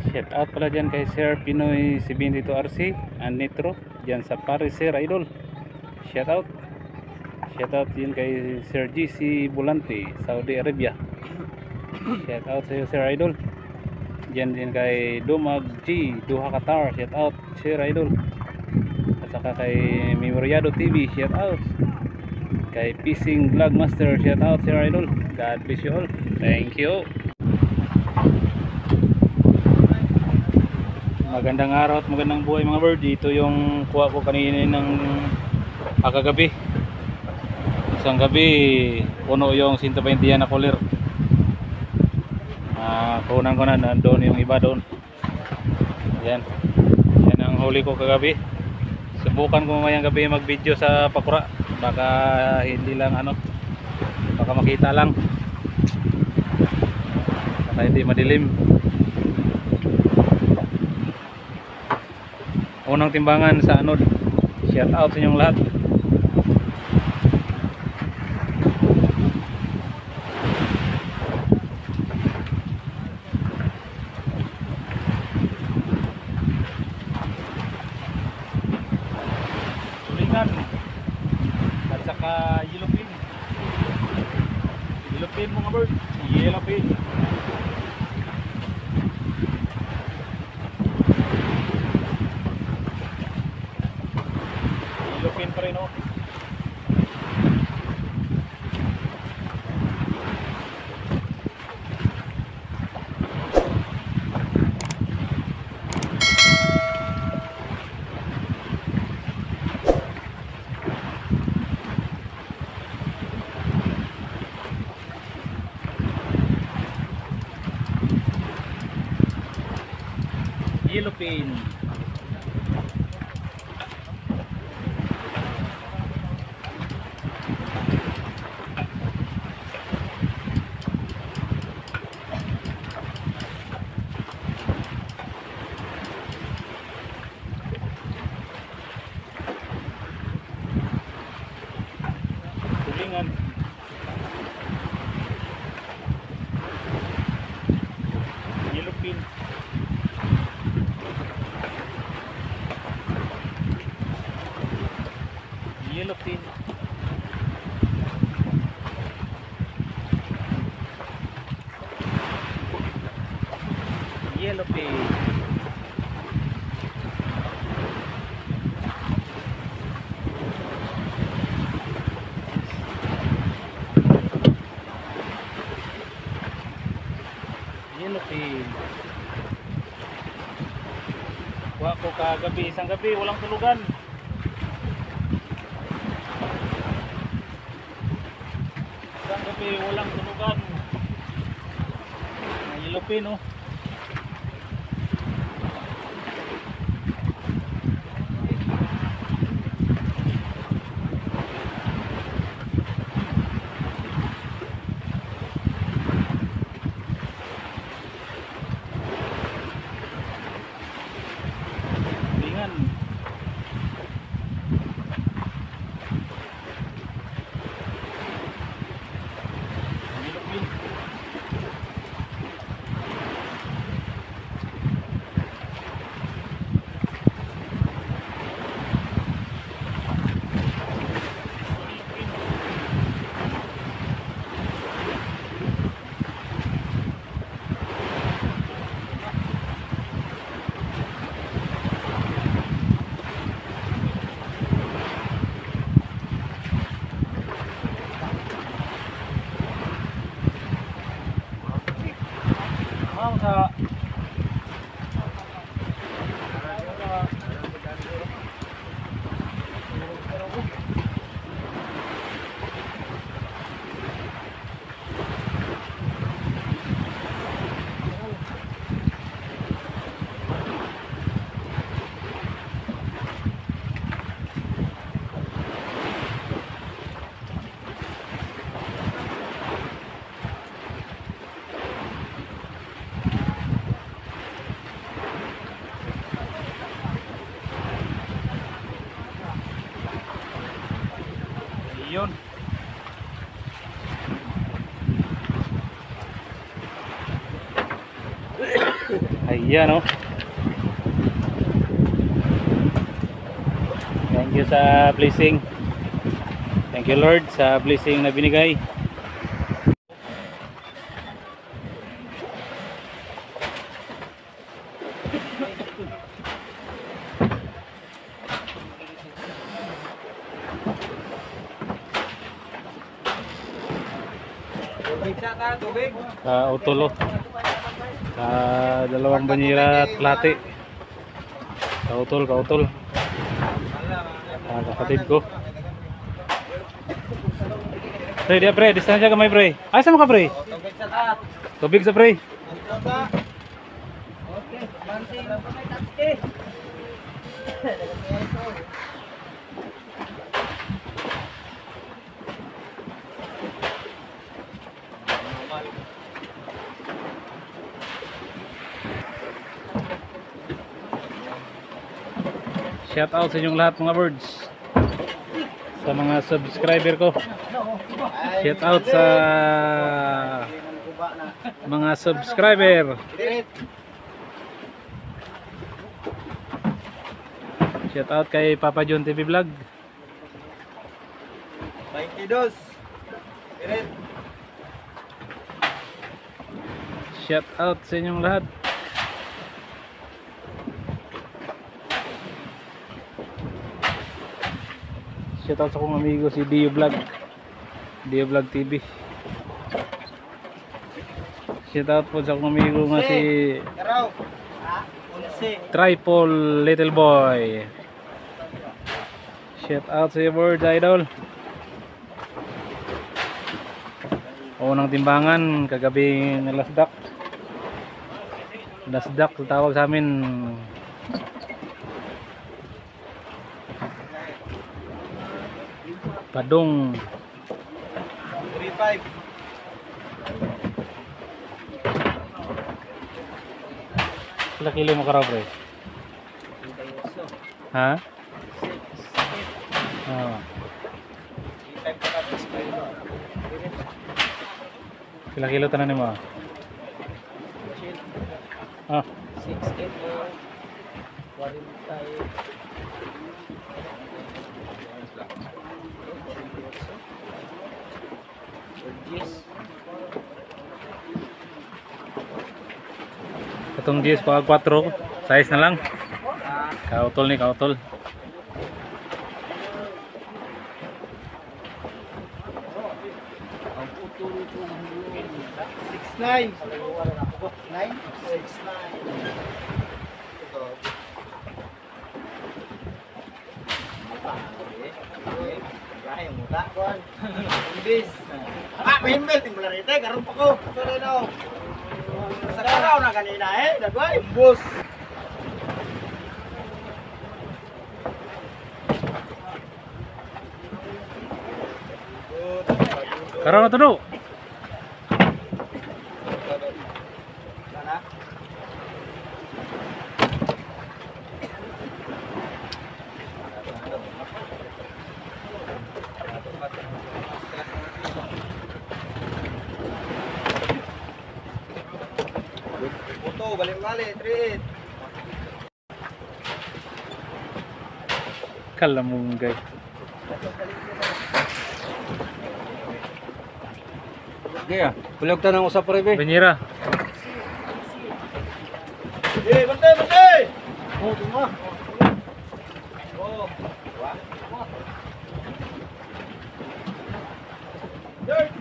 Shout out pala dyan kay Sir Pinoy 72RC and Nitro dyan sa Paris, Sir Idol. Shout out. Shout out yun kay Sir GC Bulante, Saudi Arabia. Shout out sa iyo, Sir Idol. Dyan din kay Dumag G, Doha Qatar. Shout out, Sir Idol. At saka kay Memoriado TV. Shout out. Kay Fishing Vlogmaster. Shout out, Sir Idol. God bless you all. Thank you. Magandang araw at magandang buhay mga bird. Ito yung kuha ko kanina ng kagabi. Isang gabi puno yung 120 na cooler. Kunan ko na, nandoon yung iba doon. Yan ang huli ko kagabi. Subukan ko mamayang gabi mag video sa pakura. Baka hindi lang baka makita lang, baka hindi madilim. Unang timbangan sa anod. Shout out sa inyong lahat. Tulingan at saka yellowfin. Yellowfin mga bird. Yellowfin. Yellowfin pa rin oh. Yellowfin. Tulingan. Yellowfin. Yellowfin. Yellowfin. Yellowfin. Kuha ko kagabi, isang gabi walang tulugan. Isang gabi walang tulugan. Yellowfin oh. Tulingan. Yellowfin. Sa Ayan oh. Thank you sa blessing. Thank you Lord sa blessing na binigay. Utulo. Dalawang banyera at lati. Kautol. Kapatid ko. Pre, dia pre, distansya kamay pre. Ay, sama ka pre? Tubig sa pre. Shout out sa inyong lahat mga birds, sa mga subscriber ko. Shout out sa mga subscriber. Shout out kay Papa John TV Vlog. 22. Shout out sa inyong lahat. Shout out sa kong amigo si Dio Vlog TV. Shout out po sa kong amigo nga si Tripod Little Boy. Shout out sa iyo birds idol. Unang timbangan kagabing lasdak tawag sa amin. Padong 35. Sila kilo mo karaw pre? Ha? Sila kilo tanan mo? 68 Katong 10 pag 4 size na lang. Kautol ni kautol. Nine. Mahimbel, tinggal rito, karon pa ko. Sorry no. Sa karaw na kanina dagway, bus. Karaw na tudo. Balik-balik, treat. Kalamunggay. Gaya, bulog tanang usap pa rin. Banyera. Bantay! Oh, tuma. Oh. Dirt.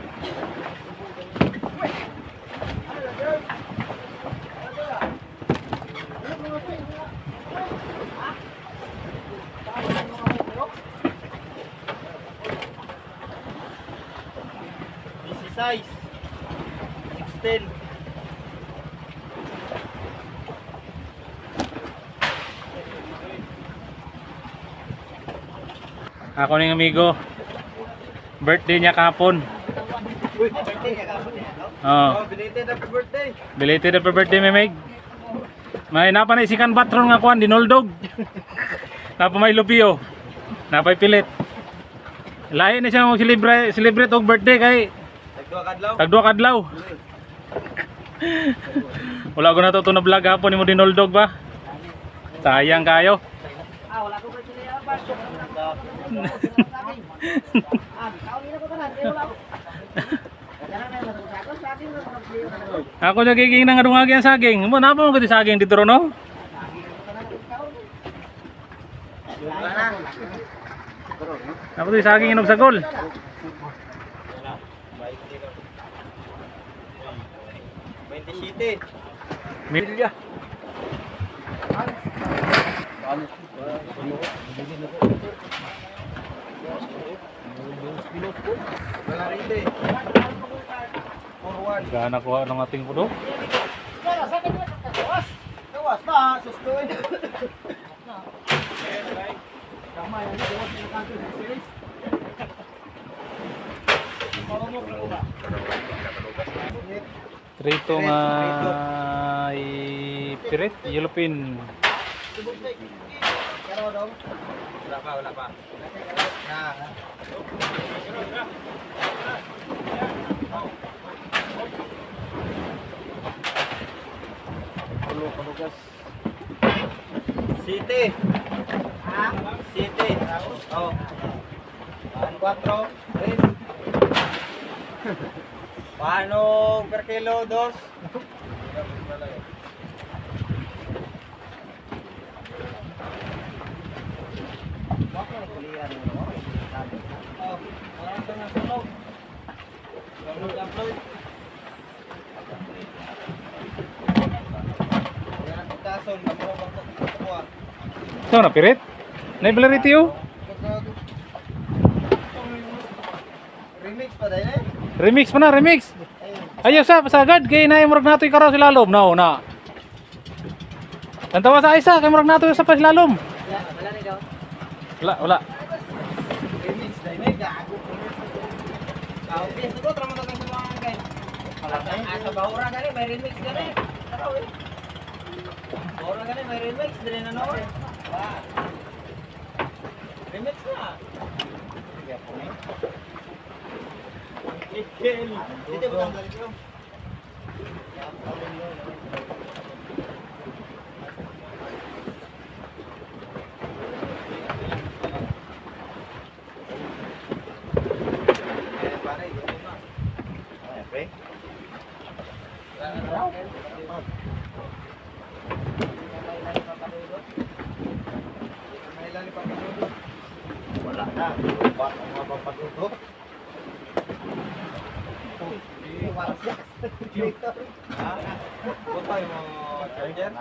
Size 16. Ako ning amigo. Birthday niya kahapon. Uy, birthday niya kahapon niya, no? Oh. Belated happy birthday. Belated happy birthday, Memeg. May napa na isikan patron nga kuan dinoldog. Napa may lupio. Napay pilit. Lahi na siya mag celebrate og birthday kay Tagduwa kadlaw. Tagduwa kadlaw. Wala ko na to na vlog hapon ni mo dinoldog ba? Sayang kayo. Wala ko pa sila pasok. Ako nagiging nang adungagi ang saging. Mo napa mo gati saging dito no? Napa di saging inog sagol? Milya. Gana ko ng ating pudo. Gawas na, sustuin. Trito nga ipirit, yelupin. Wala pa. City. City. Oh. 4. Paano per kilo? 2? So na pirit? Naibalar ito. Remix pa dahil eh. Remix pa na, remix. Ayaw sa pasagad kay naimurag nato yung karaw silalom. No, na. Tantawa sa isa kay murag nato sa pasilalom. Wala ni daw. Wala. Remix dahil eh. Gago. Ito tramo to kasi mga guys. Sa bahura gani may remix gani. Bahura gani may remix din na no. Remix na. Dito ba ang galit ko? Wala na. Ba ang mga papatuto? Butay mo charger?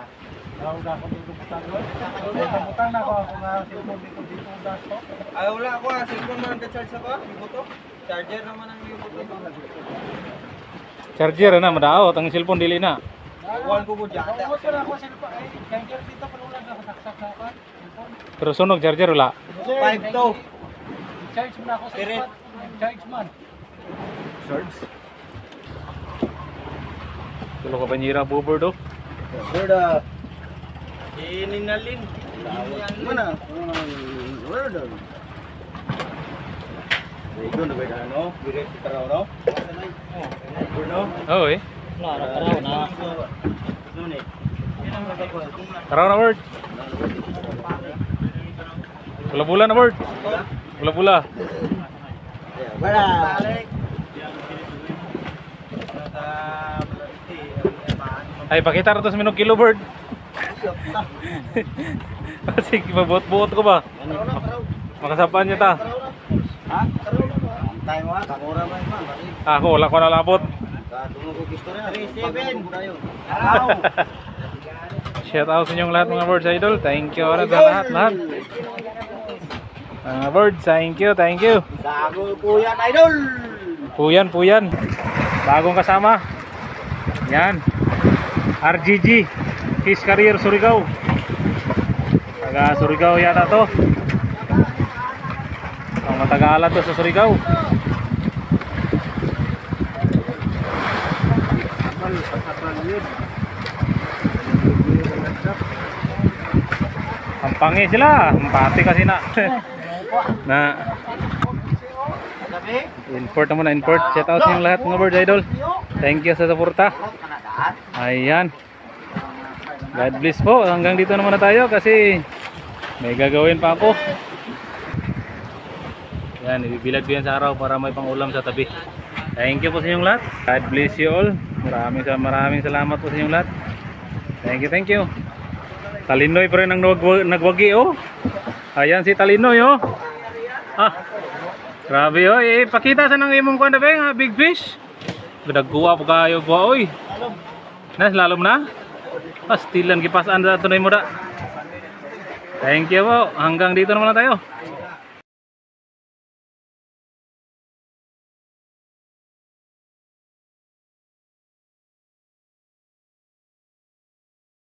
Butang na ako kung cellphone dito gasto. Ay wala ako, cellphone man ka-charge ako. Ibuto. Charger naman ang ibuto. Charger na madaot ang cellphone dili na. Iwan ko mo dyan. Ako cellphone. Charger dito palulag na saksak sa ako. Pero sunog charger wala. 5 to. Charge mo na ako sa Pirit. spot. Charge man. Charge? Tulo ka banyira bubur do. Sir da. Ininalin. Mana? Where do? Ito na ba ano? Direct sa taraw no? No? Oh eh. Taraw na. Nune. Taraw na word. Bula-bula na word. Bula-bula. Wala. Ay pakita ra to sa minog kilo bird. Sige, mabuot-buot ko ba? Makasapaan niya ta. Ha? Tayo mo ha, kamura man man. Ako wala ko nalabot. Kadungo ko gusto rin. 37. Araw. Shout out sa inyong lahat mga birds idol. Thank you sa lahat. Mga birds, thank you. Sago po yan, idol. Puyan. Bagong kasama. Yan. RGG. His Career Surigao. Taga Surigao yata to. Ang matagalan to sa Surigao. Ang pangi sila. Ang pati kasi na. Import naman na import. Shout out sa inyong lahat mga birds idol. Thank you sa suporta. Ayan. God bless po. Hanggang dito naman na tayo kasi may gagawin pa ako. Yan, ibibilad ko yan sa araw para may pangulam sa tabi. Thank you po sa inyong lahat. God bless you all. Maraming salamat po sa inyong lahat. Thank you. Talinoy pa rin ang nagwagi oh. Ayan si Talinoy oh. Ah, grabe oh. Pakita sa nang imong kuwan na ba big fish. Nagkuha pa kayo po oy. Lalom na. Pastilan kipasan sa tunay mo da. Thank you po. Hanggang dito naman na tayo.